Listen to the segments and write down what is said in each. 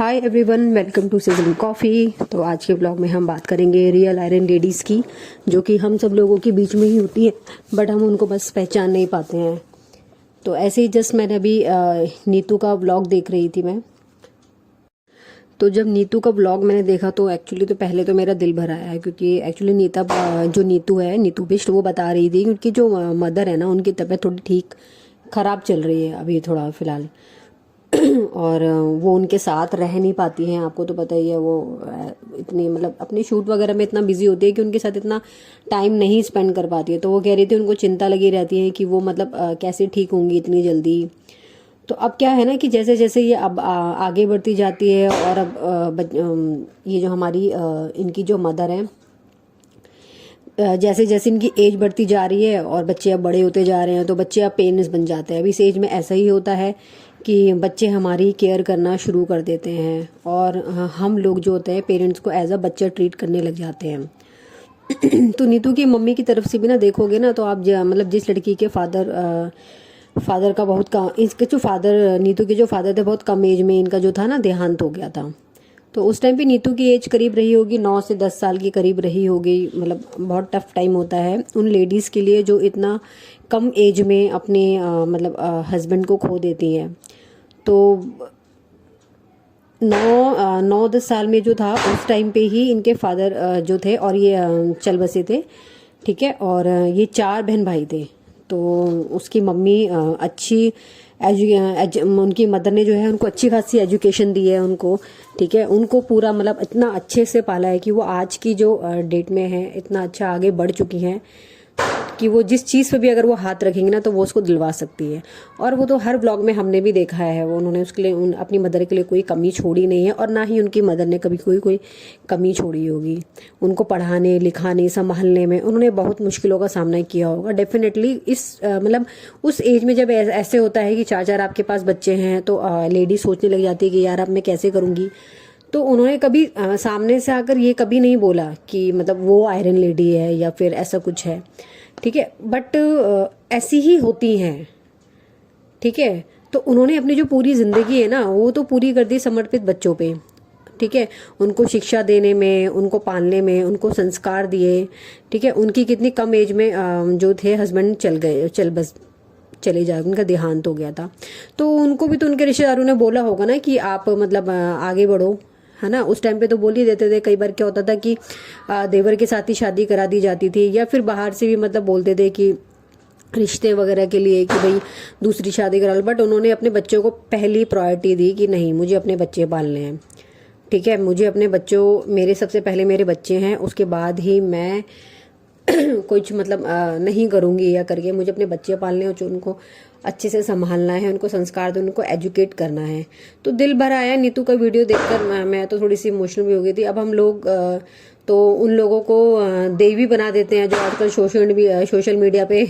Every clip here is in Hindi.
Hi everyone, welcome to sizzling coffee. तो आज के ब्लॉग में हम बात करेंगे रियल आयरन लेडीज़ की, जो कि हम सब लोगों के बीच में ही होती है, बट हम उनको बस पहचान नहीं पाते हैं। तो ऐसे ही जस्ट मैंने अभी नीतू का ब्लॉग देख रही थी मैं। तो जब नीतू का ब्लॉग मैंने देखा तो एक्चुअली तो पहले तो मेरा दिल भर आया, क्योंकि एक्चुअली जो नीतू है, नीतू बिष्ट, वो बता रही थी कि उनकी जो मदर है ना, उनकी तबीयत थोड़ी ठीक ख़राब चल रही है अभी थोड़ा फ़िलहाल। और वो उनके साथ रह नहीं पाती हैं। आपको तो पता ही है, वो इतनी मतलब अपने शूट वगैरह में इतना बिजी होती है कि उनके साथ इतना टाइम नहीं स्पेंड कर पाती है। तो वो कह रही थी उनको चिंता लगी रहती है कि वो मतलब कैसे ठीक होंगी इतनी जल्दी। तो अब क्या है ना कि जैसे जैसे ये अब आगे बढ़ती जाती है, और अब ये जो हमारी इनकी जो मदर है, जैसे जैसे इनकी एज बढ़ती जा रही है और बच्चे अब बड़े होते जा रहे हैं, तो बच्चे अब पेरेंट्स बन जाते हैं। अभी इस एज में ऐसा ही होता है कि बच्चे हमारी केयर करना शुरू कर देते हैं, और हम लोग जो होते हैं पेरेंट्स को एज अ बच्चा ट्रीट करने लग जाते हैं। तो नीतू की मम्मी की तरफ से भी ना देखोगे ना, तो आप मतलब जिस लड़की के फादर का बहुत कम, इसके जो फादर, नीतू के जो फादर थे, बहुत कम एज में इनका जो था ना देहांत हो गया था। तो उस टाइम पे नीतू की एज करीब रही होगी 9 से 10 साल की करीब रही होगी। मतलब बहुत टफ टाइम होता है उन लेडीज़ के लिए जो इतना कम एज में अपने मतलब हस्बैंड को खो देती हैं। तो 9-10 साल में जो था, उस टाइम पे ही इनके फादर जो थे, और ये चल बसे थे, ठीक है। और ये 4 बहन भाई थे। तो उसकी मम्मी अच्छी उनकी मदर ने जो है उनको अच्छी खासी एजुकेशन दी है उनको, ठीक है। उनको पूरा मतलब इतना अच्छे से पाला है कि वो आज की जो डेट में है इतना अच्छा आगे बढ़ चुकी हैं कि वो जिस चीज़ पे भी अगर वो हाथ रखेंगे ना, तो वो उसको दिलवा सकती है। और वो तो हर ब्लॉग में हमने भी देखा है, वो उन्होंने उसके लिए अपनी मदर के लिए कोई कमी छोड़ी नहीं है, और ना ही उनकी मदर ने कभी कोई कमी छोड़ी होगी। उनको पढ़ाने लिखाने संभालने में उन्होंने बहुत मुश्किलों का सामना किया होगा डेफिनेटली। इस मतलब उस एज में जब ऐसे होता है कि 4 आपके पास बच्चे हैं, तो लेडी सोचने लग जाती है कि यार अब मैं कैसे करूँगी। तो उन्होंने कभी सामने से आकर ये कभी नहीं बोला कि मतलब वो आयरन लेडी है या फिर ऐसा कुछ है, ठीक है। बट ऐसी ही होती हैं, ठीक है। तो उन्होंने अपनी जो पूरी जिंदगी है ना, वो तो पूरी कर दी समर्पित बच्चों पे, ठीक है। उनको शिक्षा देने में, उनको पालने में, उनको संस्कार दिए, ठीक है। उनकी कितनी कम एज में जो थे हस्बैंड चले जाए, उनका देहांत हो गया था। तो उनको भी तो उनके रिश्तेदारों ने बोला होगा ना कि आप मतलब आगे बढ़ो, है ना। उस टाइम पे तो बोल ही देते थे। कई बार क्या होता था कि देवर के साथ ही शादी करा दी जाती थी, या फिर बाहर से भी मतलब बोलते थे कि रिश्ते वगैरह के लिए कि भाई दूसरी शादी करा लो। बट उन्होंने अपने बच्चों को पहली प्रायोरिटी दी कि नहीं, मुझे अपने बच्चे पालने हैं, ठीक है। मुझे अपने बच्चों, मेरे सबसे पहले मेरे बच्चे हैं, उसके बाद ही मैं कुछ मतलब नहीं करूँगी या करके, मुझे अपने बच्चे पालने हैं, जो उनको अच्छे से संभालना है, उनको संस्कार दो, उनको एजुकेट करना है। तो दिल भर आया नीतू का वीडियो देखकर। मैं तो थोड़ी सी इमोशनल भी हो गई थी। अब हम लोग तो उन लोगों को देवी बना देते हैं जो आजकल सोशल मीडिया पे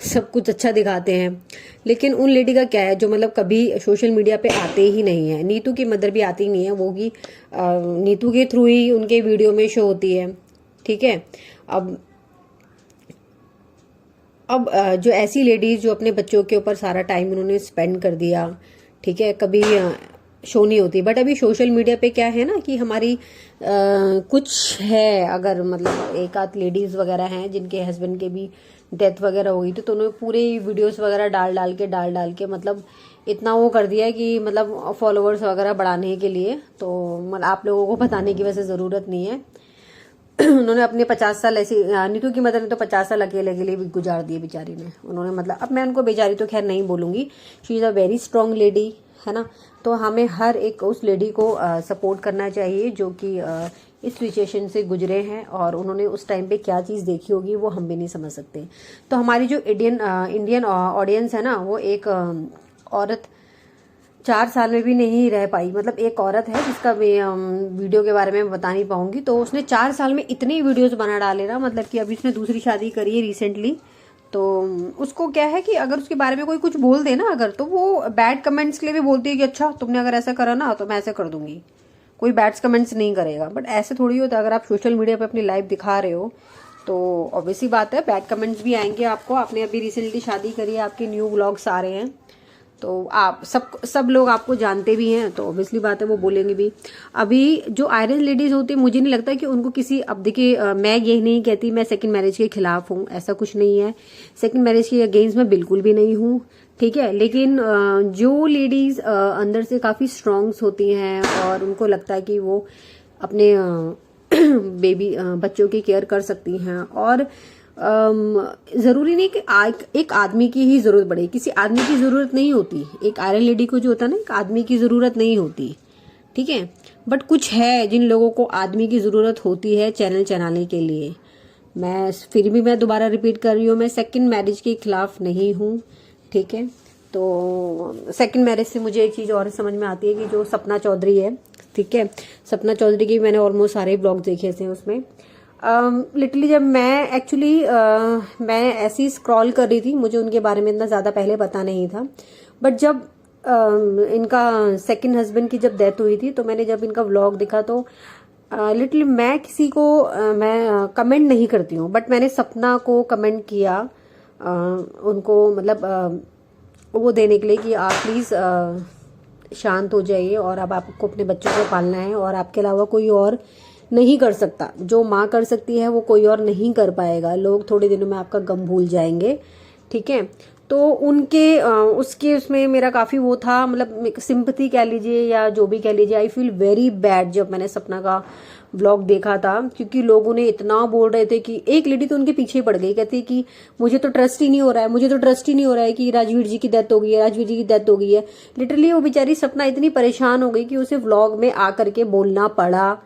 सब कुछ अच्छा दिखाते हैं। लेकिन उन लेडी का क्या है जो मतलब कभी सोशल मीडिया पे आते ही नहीं है। नीतू की मदर भी आती नहीं है, वो भी नीतू के थ्रू ही उनके वीडियो में शो होती है, ठीक है। अब जो ऐसी लेडीज जो अपने बच्चों के ऊपर सारा टाइम उन्होंने स्पेंड कर दिया, ठीक है, कभी शो नहीं होती। बट अभी सोशल मीडिया पे क्या है ना कि हमारी कुछ है, अगर मतलब एक आध लेडीज वगैरह हैं जिनके हस्बैंड के भी डेथ वगैरह हुई थी, तो उन्होंने पूरे वीडियोस वगैरह डाल के मतलब इतना वो कर दिया है कि मतलब फॉलोअर्स वगैरह बढ़ाने के लिए। तो मतलब आप लोगों को बताने की वैसे ज़रूरत नहीं है। उन्होंने अपने 50 साल ऐसी, नीतू की मदर ने तो 50 साल अकेले के लिए भी गुजार दिए बेचारी ने। उन्होंने मतलब, अब मैं उनको बेचारी तो खैर नहीं बोलूँगी, she is a very strong lady, है ना। तो हमें हर एक उस लेडी को सपोर्ट करना चाहिए जो कि इस सिचुएशन से गुजरे हैं, और उन्होंने उस टाइम पे क्या चीज़ देखी होगी वो हम भी नहीं समझ सकते। तो हमारी जो इंडियन ऑडियंस है ना, वो एक औरत 4 साल में भी नहीं रह पाई। मतलब एक औरत है जिसका वीडियो के बारे में बता नहीं पाऊंगी, तो उसने 4 साल में इतने वीडियोस बना डाले ना, मतलब कि अभी उसने दूसरी शादी करी है रिसेंटली। तो उसको क्या है कि अगर उसके बारे में कोई कुछ बोल दे ना, अगर, तो वो बैड कमेंट्स के लिए भी बोलती है कि अच्छा तुमने अगर ऐसा करा ना तो मैं ऐसे कर दूंगी। कोई बैड कमेंट्स नहीं करेगा। बट ऐसे थोड़ी होता है, अगर आप सोशल मीडिया पे अपनी लाइफ दिखा रहे हो तो ऑब्वियसली बात है बैड कमेंट्स भी आएंगे आपको। आपने अभी रिसेंटली शादी करी है, आपके न्यू व्लॉग्स आ रहे हैं, तो आप सब लोग आपको जानते भी हैं, तो ऑब्वियसली बात है वो बोलेंगे भी। अभी जो आयरन लेडीज होती है, मुझे नहीं लगता कि उनको किसी, अब देखिए मैं ये नहीं कहती मैं सेकंड मैरिज के खिलाफ हूँ, ऐसा कुछ नहीं है। सेकंड मैरिज के अगेंस्ट मैं बिल्कुल भी नहीं हूँ, ठीक है। लेकिन जो लेडीज अंदर से काफी स्ट्रॉन्ग्स होती हैं और उनको लगता है कि वो अपने बेबी बच्चों की केयर कर सकती हैं, और जरूरी नहीं कि एक आदमी की ही जरूरत पड़े, किसी आदमी की जरूरत नहीं होती। एक आयरन लेडी को जो होता है ना, एक आदमी की जरूरत नहीं होती, ठीक है। बट कुछ है जिन लोगों को आदमी की जरूरत होती है चैनल चलाने के लिए। मैं दोबारा रिपीट कर रही हूँ, मैं सेकंड मैरिज के खिलाफ नहीं हूँ, ठीक है। तो सेकंड मैरिज से मुझे एक चीज और समझ में आती है कि जो सपना चौधरी है, ठीक है, सपना चौधरी की मैंने ऑलमोस्ट सारे ब्लॉग देखे थे उसमें। लिटरली जब मैं ऐसे ही स्क्रॉल कर रही थी, मुझे उनके बारे में इतना ज्यादा पहले पता नहीं था, बट जब इनका सेकंड हस्बैंड की जब डेथ हुई थी, तो मैंने जब इनका व्लॉग देखा तो लिटरली मैं किसी को मैं कमेंट नहीं करती हूँ, बट मैंने सपना को कमेंट किया उनको, मतलब वो देने के लिए कि आप प्लीज शांत हो जाइए, और अब आपको अपने बच्चों को पालना है, और आपके अलावा कोई और नहीं कर सकता। जो माँ कर सकती है वो कोई और नहीं कर पाएगा। लोग थोड़े दिनों में आपका गम भूल जाएंगे, ठीक है। तो उनके उसके उसमें मेरा काफी वो था, मतलब सिंपैथी कह लीजिए या जो भी कह लीजिए। आई फील वेरी बैड जब मैंने सपना का ब्लॉग देखा था, क्योंकि लोगों ने इतना बोल रहे थे कि एक लेडी तो उनके पीछे पड़ गई, कहती कि मुझे तो ट्रस्ट ही नहीं हो रहा है, मुझे तो ट्रस्ट ही नहीं हो रहा है कि राजवीर जी की डेथ हो गई है, राजवीर जी की डेथ हो गई है। लिटरली वो बेचारी सपना इतनी परेशान हो गई कि उसे व्लॉग में आकर के बोलना पड़ा,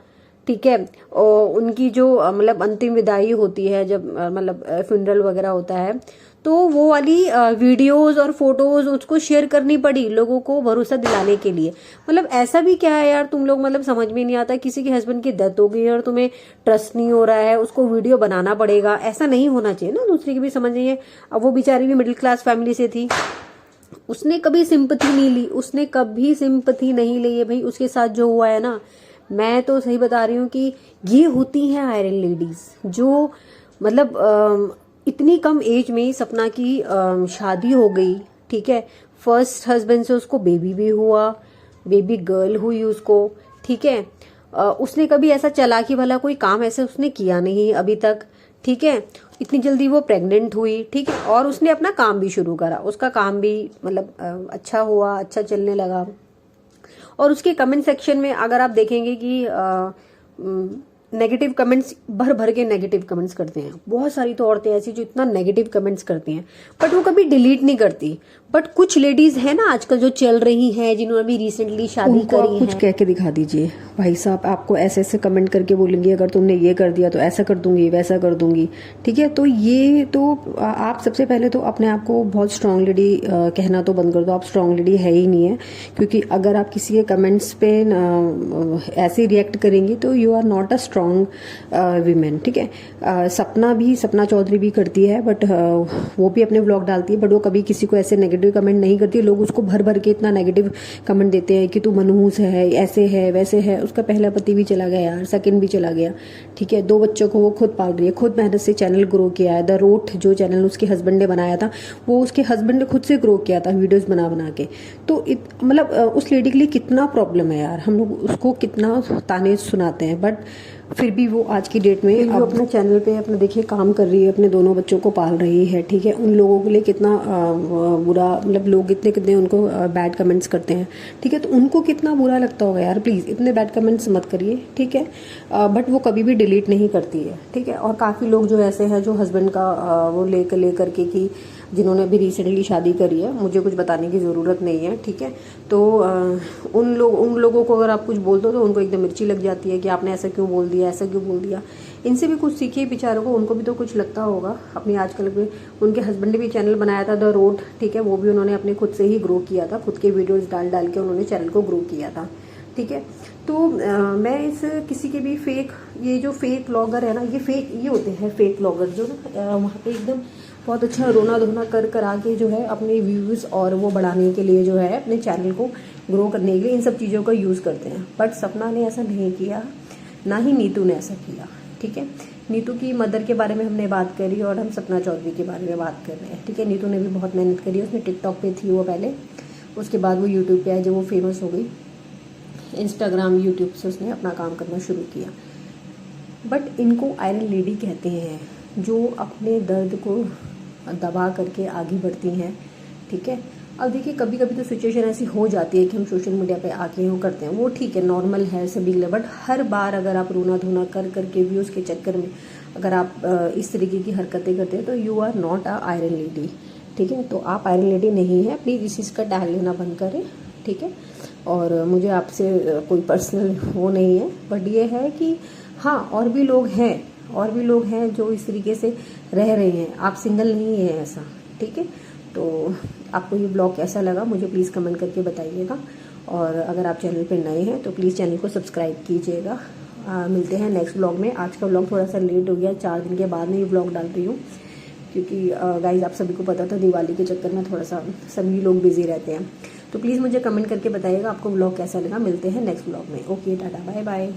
ठीक है। और उनकी जो मतलब अंतिम विदाई होती है, जब मतलब फ्यूनरल वगैरह होता है, तो वो वाली वीडियोस और फोटोज उसको शेयर करनी पड़ी लोगों को भरोसा दिलाने के लिए। मतलब ऐसा भी क्या है यार, तुम लोग, मतलब समझ में नहीं आता, किसी के हस्बैंड की डेथ हो गई है और तुम्हें ट्रस्ट नहीं हो रहा है, उसको वीडियो बनाना पड़ेगा। ऐसा नहीं होना चाहिए ना, दूसरे की भी समझ नहीं है। अब वो बेचारी भी मिडिल क्लास फैमिली से थी, उसने कभी सिंपैथी नहीं ली, उसने कभी सिंपैथी नहीं ली है भाई। उसके साथ जो हुआ है ना, मैं तो सही बता रही हूँ कि ये होती हैं आयरन लेडीज, जो मतलब इतनी कम एज में सपना की शादी हो गई, ठीक है। फर्स्ट हस्बैंड से उसको बेबी भी हुआ, बेबी गर्ल हुई उसको, ठीक है। उसने कभी ऐसा चालाकी वाला कोई काम ऐसे उसने किया नहीं अभी तक, ठीक है। इतनी जल्दी वो प्रेग्नेंट हुई, ठीक है, और उसने अपना काम भी शुरू करा, उसका काम भी मतलब अच्छा हुआ, अच्छा चलने लगा। और उसके कमेंट सेक्शन में अगर आप देखेंगे कि नेगेटिव कमेंट्स भर भर के नेगेटिव कमेंट्स करते हैं। बहुत सारी तो औरतें ऐसी जो इतना नेगेटिव कमेंट्स करती हैं, बट वो कभी डिलीट नहीं करती। बट कुछ लेडीज है ना आजकल जो चल रही हैं, जिन्होंने अभी रिसेंटली शादी करी है, कुछ कह के दिखा दीजिए भाई साहब, आपको ऐसे ऐसे कमेंट करके बोलेंगे अगर तुमने ये कर दिया तो ऐसा कर दूंगी, वैसा कर दूंगी, ठीक है। तो ये तो आप सबसे पहले तो अपने आप को बहुत स्ट्रांग लेडी कहना तो बंद कर दो। आप स्ट्रांग लेडी है ही नहीं है, क्योंकि अगर आप किसी के कमेंट्स पे ऐसे रिएक्ट करेंगी तो you are not a strong women, ठीक है। सपना चौधरी भी करती है, बट वो भी अपने व्लॉग डालती है, बट वो कभी किसी को ऐसे नेगेटिव कमेंट नहीं करती। लोग उसको भर भर के इतना नेगेटिव कमेंट देते हैं कि तू मनहूस है, ऐसे है, वैसे है। उसका पहला पति भी चला गया यार, सेकंड भी चला गया, ठीक है। 2 बच्चों को वो खुद पाल रही है, खुद मेहनत से चैनल ग्रो किया है। द रोट जो चैनल उसके हस्बैंड ने बनाया था, वो उसके हस्बैंड ने खुद से ग्रो किया था वीडियोस बना बना के। तो मतलब उस लेडी के लिए कितना प्रॉब्लम है यार, हम लोग उसको कितना ताने सुनाते हैं, बट फिर भी वो आज की डेट में वो अपने चैनल पे अपना देखिए काम कर रही है, अपने दोनों बच्चों को पाल रही है, ठीक है। उन लोगों के लिए कितना बुरा, मतलब लोग कितने कितने उनको बैड कमेंट्स करते हैं, ठीक है। तो उनको कितना बुरा लगता होगा यार, प्लीज़ इतने बैड कमेंट्स मत करिए, ठीक है। बट वो कभी भी डिलीट नहीं करती है, ठीक है। और काफ़ी लोग जो ऐसे हैं जो हस्बैंड का वो लेकर के कि जिन्होंने अभी रिसेंटली शादी करी है, मुझे कुछ बताने की ज़रूरत नहीं है, ठीक है। तो उन लोगों को अगर आप कुछ बोल दो तो उनको एकदम मिर्ची लग जाती है कि आपने ऐसा क्यों बोल दिया, ऐसा क्यों बोल दिया। इनसे भी कुछ सीखिए बेचारों को, उनको भी तो कुछ लगता होगा। अपनी आजकल भी उनके हस्बैंड ने भी चैनल बनाया था द रोड, ठीक है। वो भी उन्होंने अपने खुद से ही ग्रो किया था, खुद के वीडियोज़ डाल के उन्होंने चैनल को ग्रो किया था, ठीक है। तो मैं इस किसी के भी ये जो फेक ब्लॉगर है ना, ये होते हैं फेक ब्लॉगर जो वहाँ पे एकदम बहुत अच्छा रोना धोना कर आके जो है अपने व्यूज़ और वो बढ़ाने के लिए जो है अपने चैनल को ग्रो करने के लिए इन सब चीज़ों का यूज़ करते हैं। बट सपना ने ऐसा नहीं किया, ना ही नीतू ने ऐसा किया, ठीक है। नीतू की मदर के बारे में हमने बात करी और हम सपना चौधरी के बारे में बात कर रहे हैं, ठीक है। नीतू ने भी बहुत मेहनत करी, उसने टिकटॉक पे थी वो पहले, उसके बाद वो यूट्यूब पे आई, जब वो फेमस हो गई, इंस्टाग्राम यूट्यूब से उसने अपना काम करना शुरू किया। बट इनको आयरन लेडी कहते हैं, जो अपने दर्द को दबा करके आगे बढ़ती हैं, ठीक है। अब देखिए कभी कभी तो सिचुएशन ऐसी हो जाती है कि हम सोशल मीडिया पे आके वो करते हैं, वो ठीक है, नॉर्मल है सभी के लिए। बट हर बार अगर आप रोना धोना कर करके व्यूज़ के चक्कर में अगर आप इस तरीके की हरकतें करते हैं तो you are not a iron lady, ठीक है। तो आप आयरन लेडी नहीं है, प्लीज़ इस चीज़ का टैग लेना बंद करें, ठीक है। और मुझे आपसे कोई पर्सनल वो नहीं है, बट ये है कि हाँ और भी लोग हैं जो इस तरीके से रह रहे हैं, आप सिंगल नहीं है ऐसा, ठीक है। तो आपको ये ब्लॉग कैसा लगा मुझे प्लीज़ कमेंट करके बताइएगा, और अगर आप चैनल पर नए हैं तो प्लीज़ चैनल को सब्सक्राइब कीजिएगा। मिलते हैं नेक्स्ट ब्लॉग में। आज का ब्लॉग थोड़ा सा लेट हो गया, 4 दिन के बाद में ये ब्लॉग डाल रही हूँ, क्योंकि गाइज आप सभी को पता था दिवाली के चक्कर में थोड़ा सा सभी लोग बिजी रहते हैं। तो प्लीज़ मुझे कमेंट करके बताइएगा आपको ब्लॉग कैसा लगा। मिलते हैं नेक्स्ट ब्लॉग में। Okay, tata, bye bye.